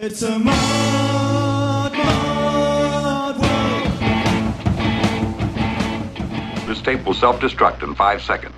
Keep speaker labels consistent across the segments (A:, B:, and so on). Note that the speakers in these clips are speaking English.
A: It's a mod world.
B: This tape will self-destruct in 5 seconds.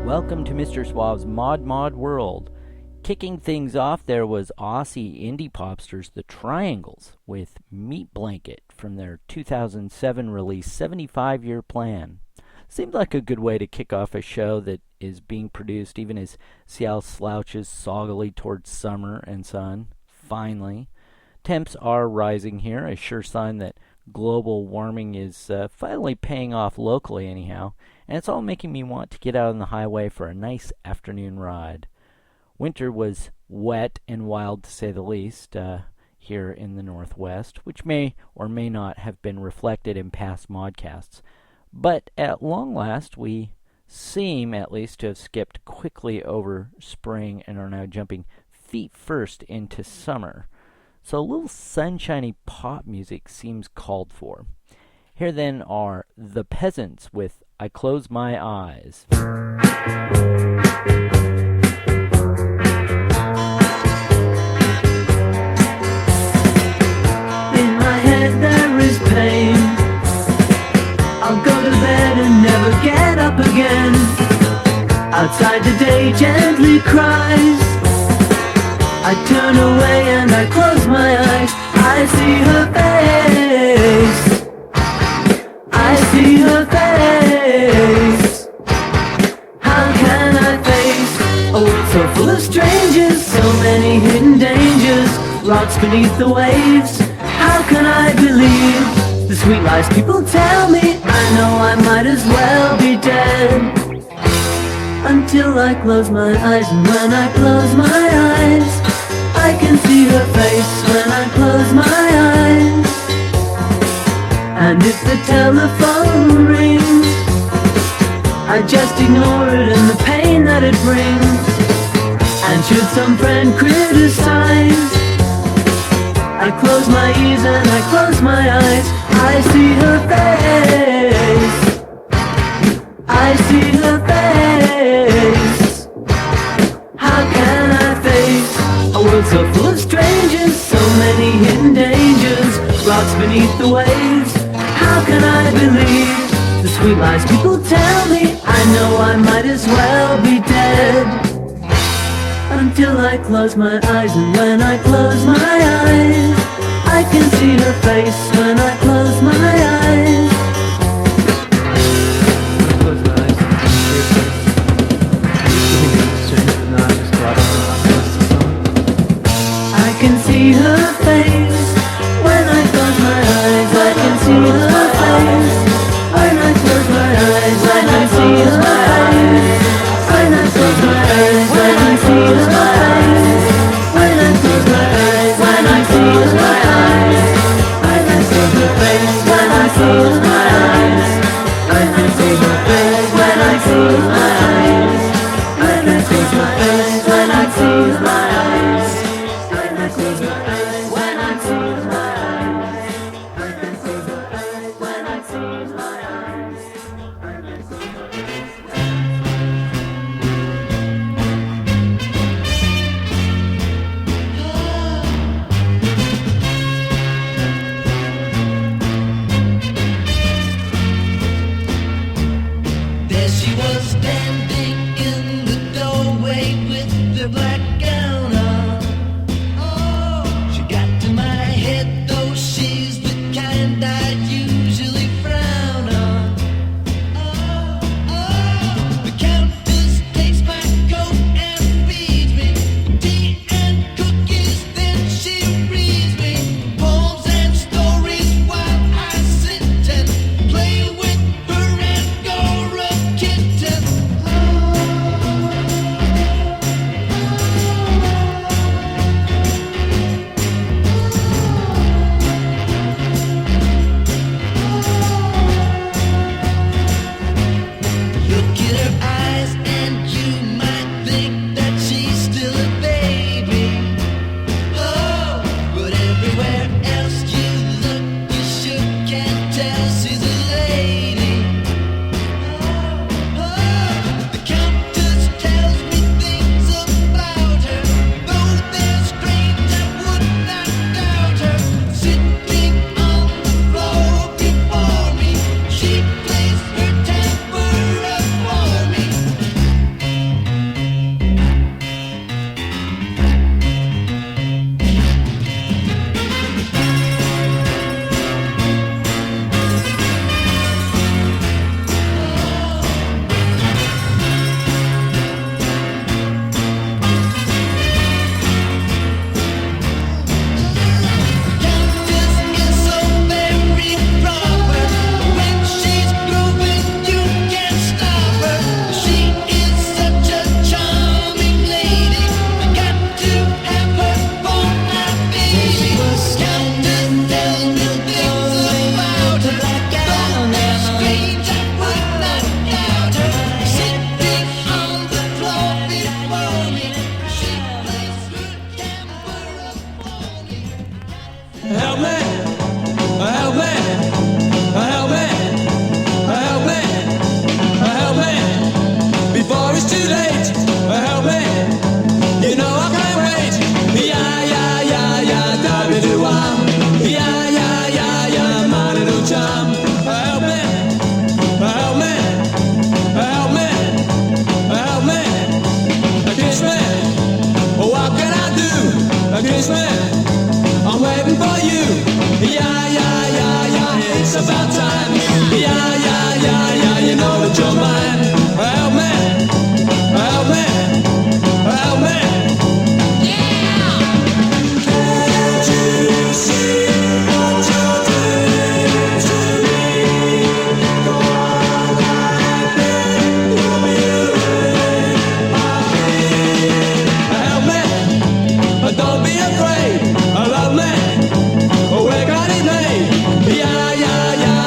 C: Welcome to Mr. Suave's Mod World. Kicking things off, there was Aussie indie popsters The Triangles with Meat Blanket from their 2007 release 75-Year Plan. Seemed like a good way to kick off a show that is being produced even as Seattle slouches soggily towards summer and sun. Finally, temps are rising here, a sure sign that global warming is finally paying off locally anyhow, and it's all making me want to get out on the highway for a nice afternoon ride. Winter was wet and wild, to say the least, here in the Northwest, which may or may not have been reflected in past modcasts. But at long last, we seem at least to have skipped quickly over spring and are now jumping feet first into summer. So a little sunshiny pop music seems called for. Here then are The Peasants with I Close My Eyes.
D: In my head there is pain. I'll go to bed and never get up again. Outside the day gently cries. I turn away and I close my eyes. I see her face. I see her face. How can I face a world so full of strangers? So many hidden dangers, rocks beneath the waves. How can I believe the sweet lies people tell me? I know I might as well be dead. Until I close my eyes, and when I close my eyes, I can see her face when I close my eyes. And if the telephone rings, I just ignore it and the pain that it brings. And should some friend criticize, I close my ears and I close my eyes. I see her face, I see her face. How can I face a world so full of strangers, so many hidden dangers, rocks beneath the waves? How can I believe the sweet lies people tell me? I know I might as well be dead. Until I close my eyes, and when I close my eyes, I can see her face when I close my eyes. Close my eyes, see her face. You think it's strange, but now I just got it. I can see her face when I close my eyes. I can see her face when I close my eyes. I can see her face when I close my eyes. When I see her eyes, when I close my eyes. When I see her eyes, when I see her face. When I see her eyes, when I see her face. When I see her eyes, when I close my eyes. When I see her eyes, when I close my eyes. When I see her eyes, when I close my eyes. When I see her eyes, when I close my eyes.
E: There she was standing in the doorway with the black gown on. Oh, she got to my head, though she's the kind I'd usually frown on. Oh, the countess takes my coat and feeds me tea and cookies, then she reads me poems and stories while I sit and play with her Angora kitten. Look at her eyes and you might think that she's still a baby. Oh, but everywhere else you look, you sure can't tell she's a lady. The countess tells me things about her, though they're strange, I would not doubt her. Sitting on the floor before me, she plays her tempera for me. Countess is so very proper. When she's grooving, you can't stop her. She is such a charming lady. I got to have her for my baby. Countess tells me things about her, though they're strange, I would not doubt her. Sitting on the floor before me, she plays her tempera for me.
A: Help me, help me, help me, help me, help me, before it's too late. Help me, you know I can't wait. Yeah, yeah, yeah, yeah, W-do-wah. Yeah, yeah, yeah, yeah, my little chum. Help me, help me, help me, help me, kiss me. What can I do? Kiss me. I'm waiting for you. Yeah, yeah, yeah, yeah, it's about time. Yeah, yeah, yeah, yeah, you know that you're mine. Help me, help me, help me. Can't you see what you're doing to me? Go on like that, you'll be ruining my dream. Help me, don't be afraid. Love me, where can it lay? Yeah, yeah, yeah,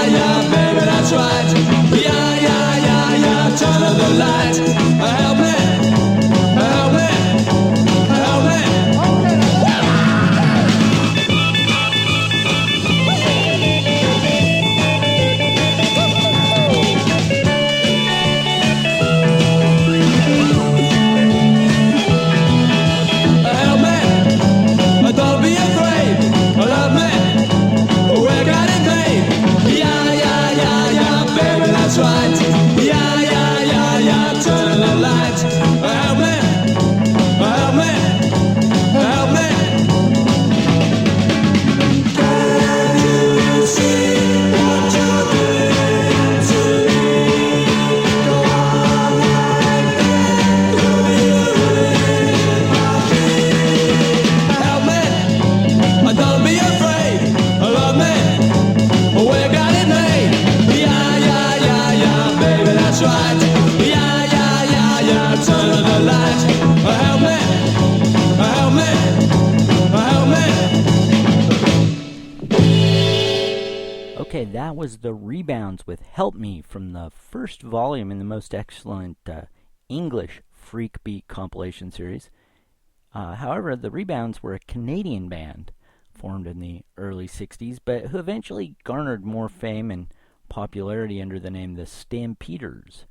C: Okay, that was The Rebounds with Help Me from the first volume in the most excellent English Freak Beat compilation series. However, The Rebounds were a Canadian band formed in the early 60s, but who eventually garnered more fame and popularity under the name the Stampeders.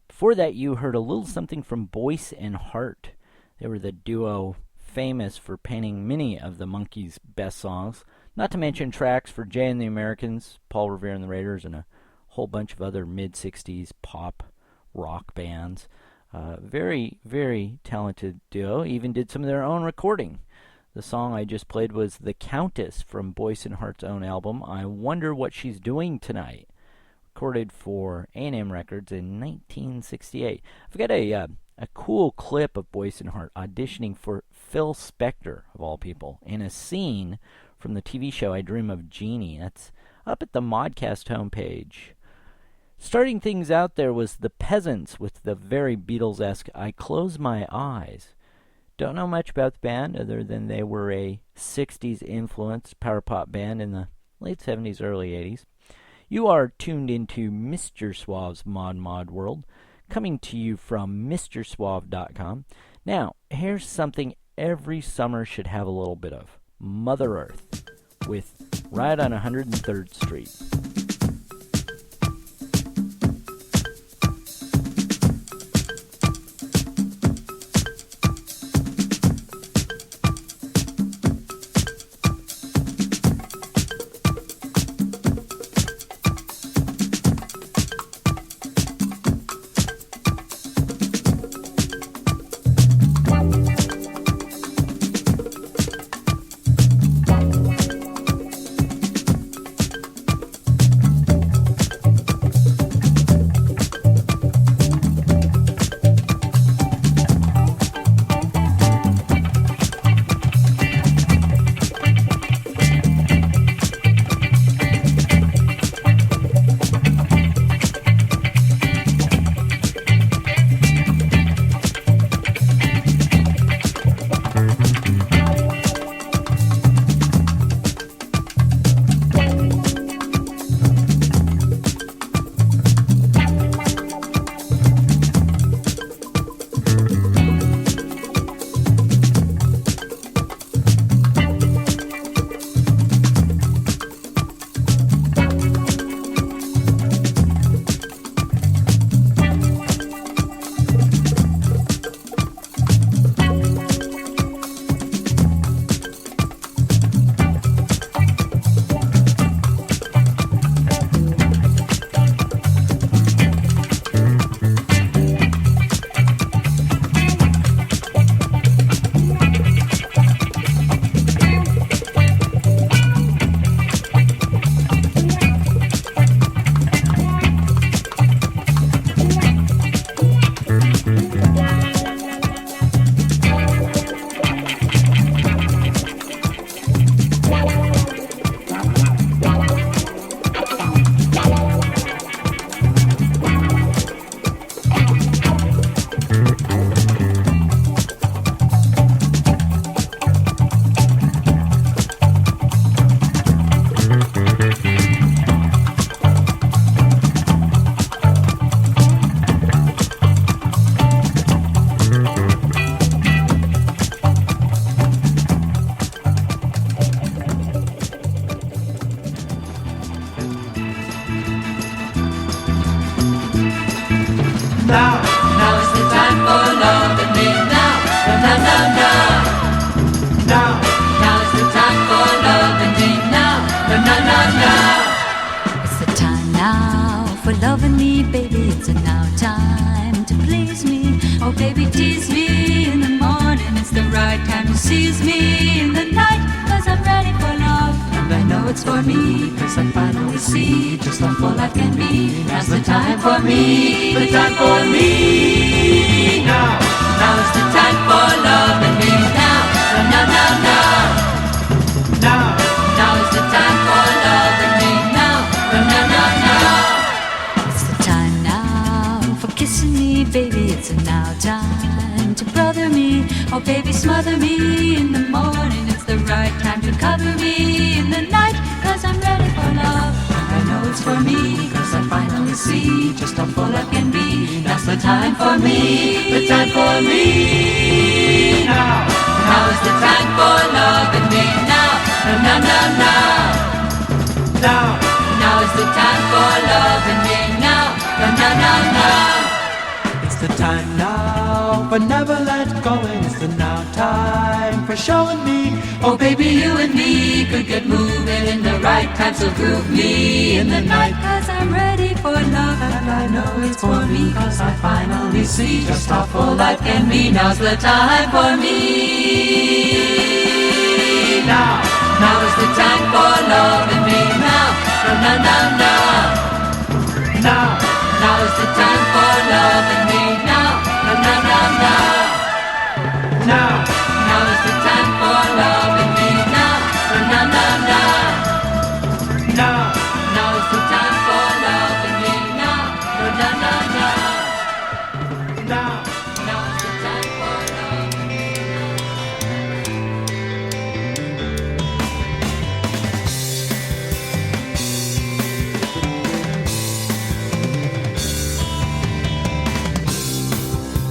C: Before that, you heard a little something from Boyce and Hart. They were the duo famous for painting many of the Monkees' best songs, not to mention tracks for Jay and the Americans, Paul Revere and the Raiders, and a whole bunch of other mid-60s pop rock bands. Very, very talented duo. Even did some of their own recording. The song I just played was The Countess from Boyce and Hart's own album, I Wonder What She's Doing Tonight, recorded for A&M Records in 1968. I've got a cool clip of Boyce and Hart auditioning for Phil Spector, of all people, in a scene from the TV show I Dream of Jeannie. That's up at the Modcast homepage. Starting things out there was The Peasants with the very Beatles-esque I Close My Eyes. Don't know much about the band other than they were a 60s influenced power pop band in the late 70s, early 80s. You are tuned into Mr. Suave's Mod World, coming to you from MrSuave.com. Now, here's something every summer should have a little bit of. Mother Earth with Ride on 103rd Street.
F: Sees me in the night, 'cause I'm ready for love. And I know it's for me, 'cause I finally see just how full life can be. Now's the time for me, the time for me. Now, now's the time for love and me. Now, now, now, now. Now, now's the time for love and me. Now, now, now, now. It's the time now for kissing me, baby. It's now time to brother me. Oh, baby, smother me in the morning. It's the right time to cover me in the night, 'cause I'm ready for love. it's for me, 'cause I finally see just how full I can be. Now's the time for me, the time for me. Now is the time for loving me. Now is the time for loving me. Now.
A: It's the time now for never let going. It's the now time for showing me.
F: Oh baby, you and me could get moving in the right time, so groove me in the night. 'Cause I'm ready for love, and I know it's for me, 'cause I finally see just how full life can be. Now's the time for me. Now is the time for loving me. Now is the time for loving me. Now is the time for loving me. Now is the time for loving me. Now is the time for loving me.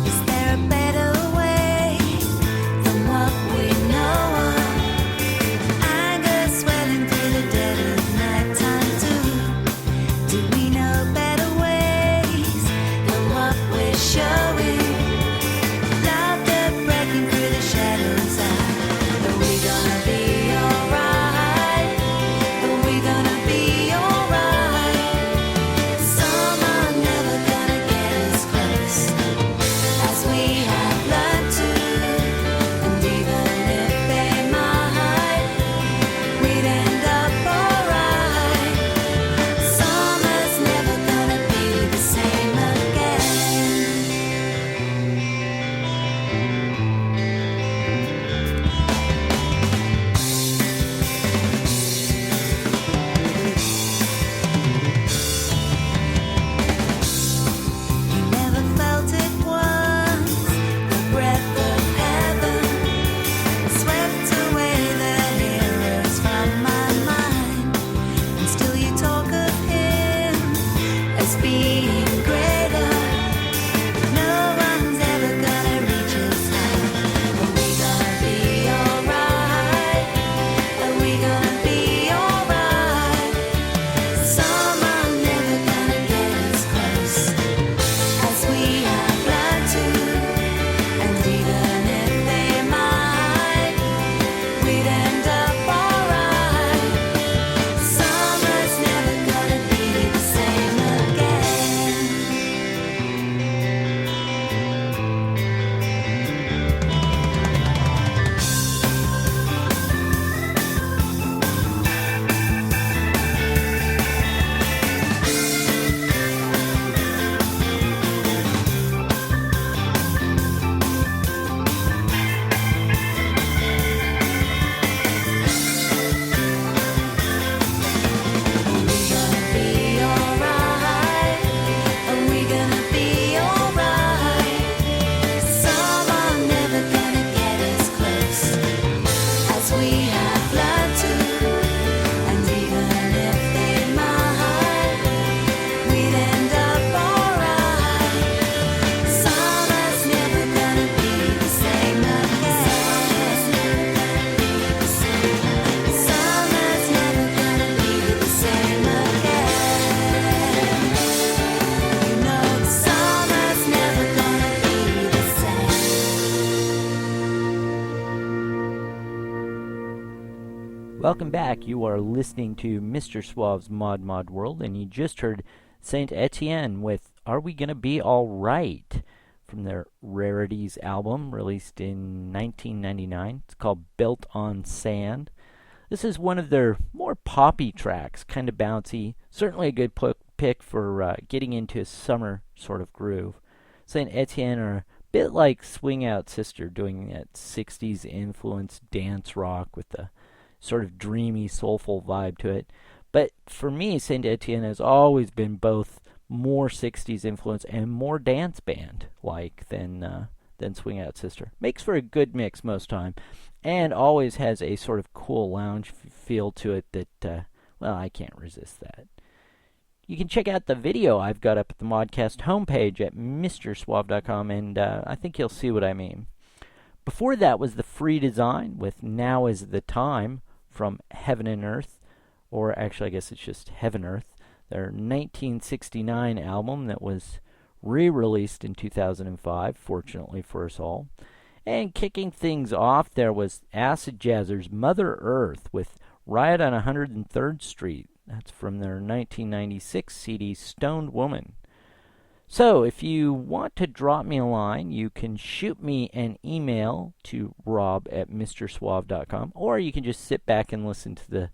G: Is there a better way than what we know of? Anger swelling through the dead of nighttime too. Do we know better ways than what we're showing? Laughter breaking through the shadows out. Are we gonna be alright? Are we gonna be alright? Some are never gonna get as close as we have learned to, and even if they might, we'd end up alright. Summer's never gonna be the same again. You never felt it once, the breath of heaven swept away the heroes from my mind, and still you talk of him as being greater. No one's ever gonna reach his height. Are we gonna be alright? Are we gonna be alright? Some are never gonna get as close as we have learned to, and even if they might, we'd end up alright. Summer's never gonna be the same again. Are we gonna be alright? Some are never gonna get as close as we have learned to, and even if they might, we'd end up alright. Summer's never gonna be the same again. Summer's never gonna be the same again. You know the summer's never gonna be the same.
C: Welcome back. You are listening to Mr. Suave's Mod World, and you just heard Saint Etienne with Are We Gonna Be Alright from their Rarities album released in 1999. It's called Built on Sand. This is one of their more poppy tracks, kind of bouncy. Certainly a good pick for getting into a summer sort of groove. Saint Etienne are a bit like Swing Out Sister, doing that 60s influenced dance rock with the sort of dreamy, soulful vibe to it. But for me, Saint Etienne has always been both more 60s influence and more dance band like than Swing Out Sister. Makes for a good mix most time, and always has a sort of cool lounge feel to it that, well, I can't resist that. You can check out the video I've got up at the Modcast homepage at mrsuave.com, and I think you'll see what I mean. Before that was the free design with Now Is the Time from Heaven and Earth, or actually I guess it's just Heaven Earth, their 1969 album that was re-released in 2005, fortunately for us all. And kicking things off there was Acid Jazzer's Mother Earth with Riot on 103rd Street. That's from their 1996 CD, Stoned Woman. So, if you want to drop me a line, you can shoot me an email to rob@mrsuave.com, or you can just sit back and listen to the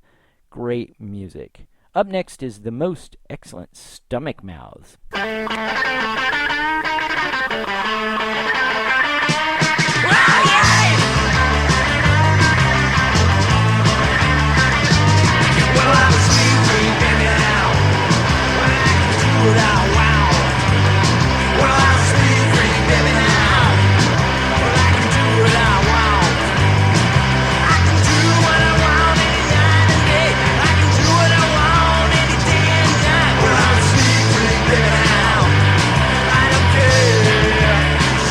C: great music. Up next is the most excellent Stomach Mouths.
E: Well, I'm sweet, baby, now. I don't care.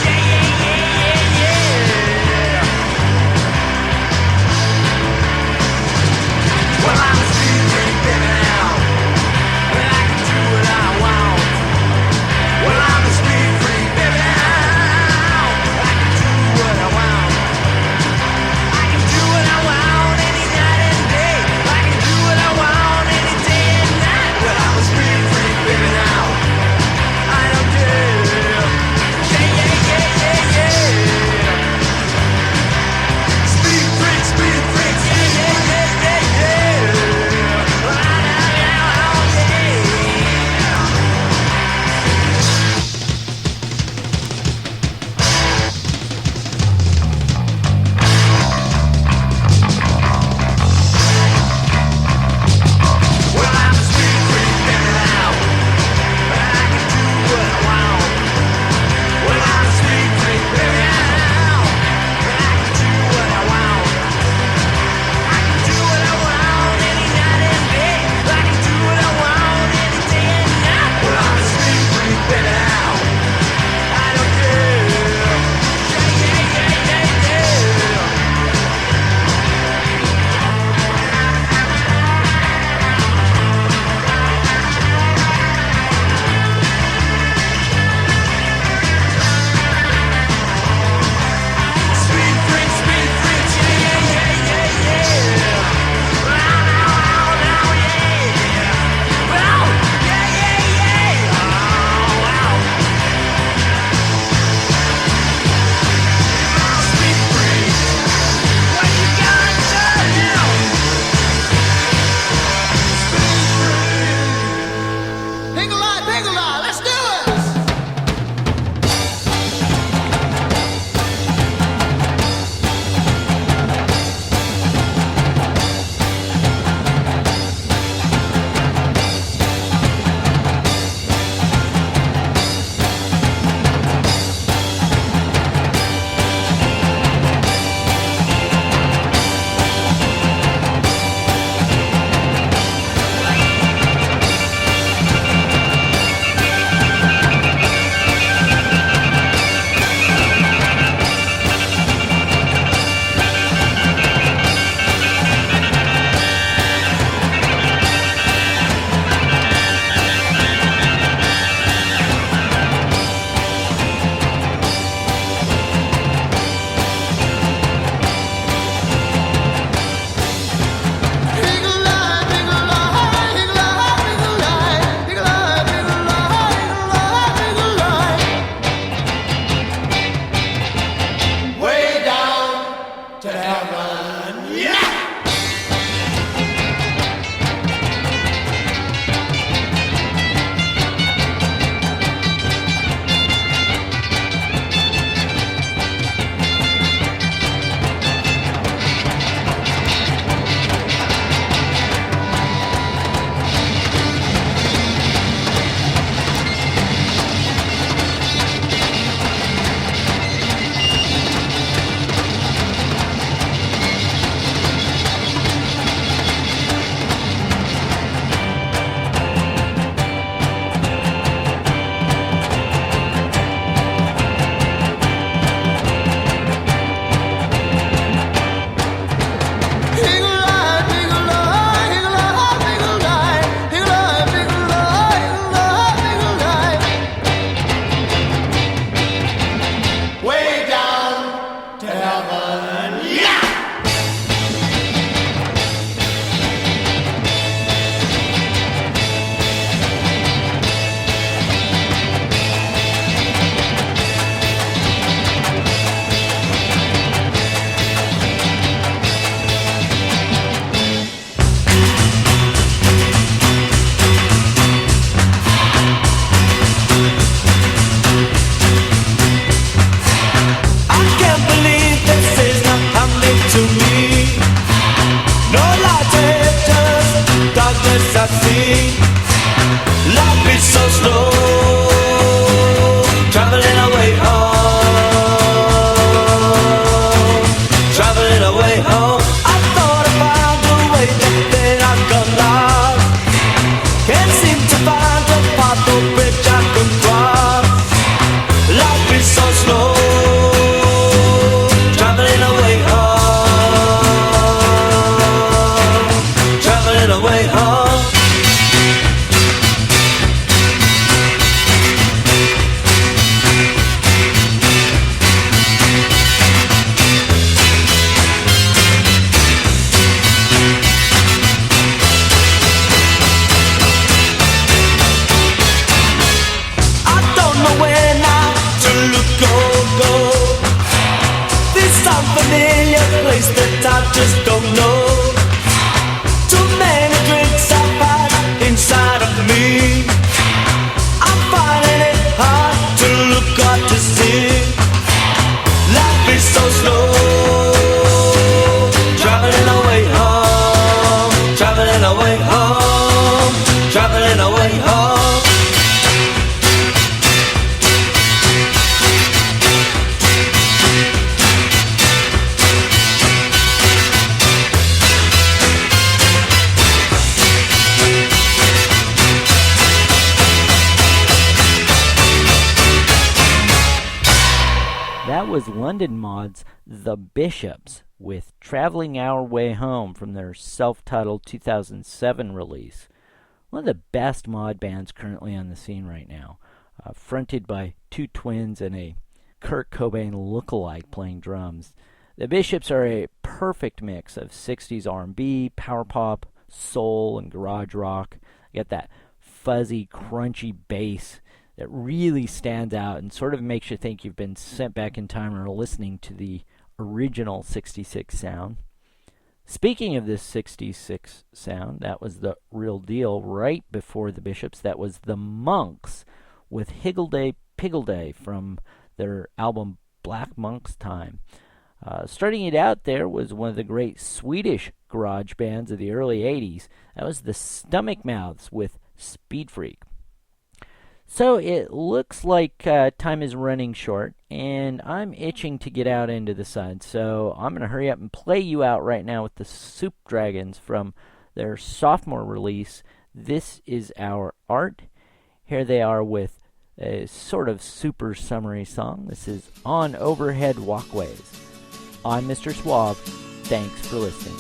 A: home.
C: That was London Mod's The Bishops with Traveling Our Way Home from their self-titled 2007 release. One of the best mod bands currently on the scene right now, fronted by two twins and a Kurt Cobain look-alike playing drums. The Bishops are a perfect mix of 60s R&B, power pop, soul, and garage rock. You got that fuzzy, crunchy bass that really stands out and sort of makes you think you've been sent back in time or listening to the original 66 sound. Speaking of this 66 sound, that was the real deal right before the Bishops. That was the Monks with Higgledy Piggledy from their album Black Monk's Time. Starting it out there was one of the great Swedish garage bands of the early 80s. That was the Stomach Mouths with Speed Freak. So it looks like time is running short, and I'm itching to get out into the sun. So I'm going to hurry up and play you out right now with the Soup Dragons from their sophomore release, This Is Our Art. Here they are with a sort of super summery song. This is On Overhead Walkways. I'm Mr. Suave. Thanks for listening.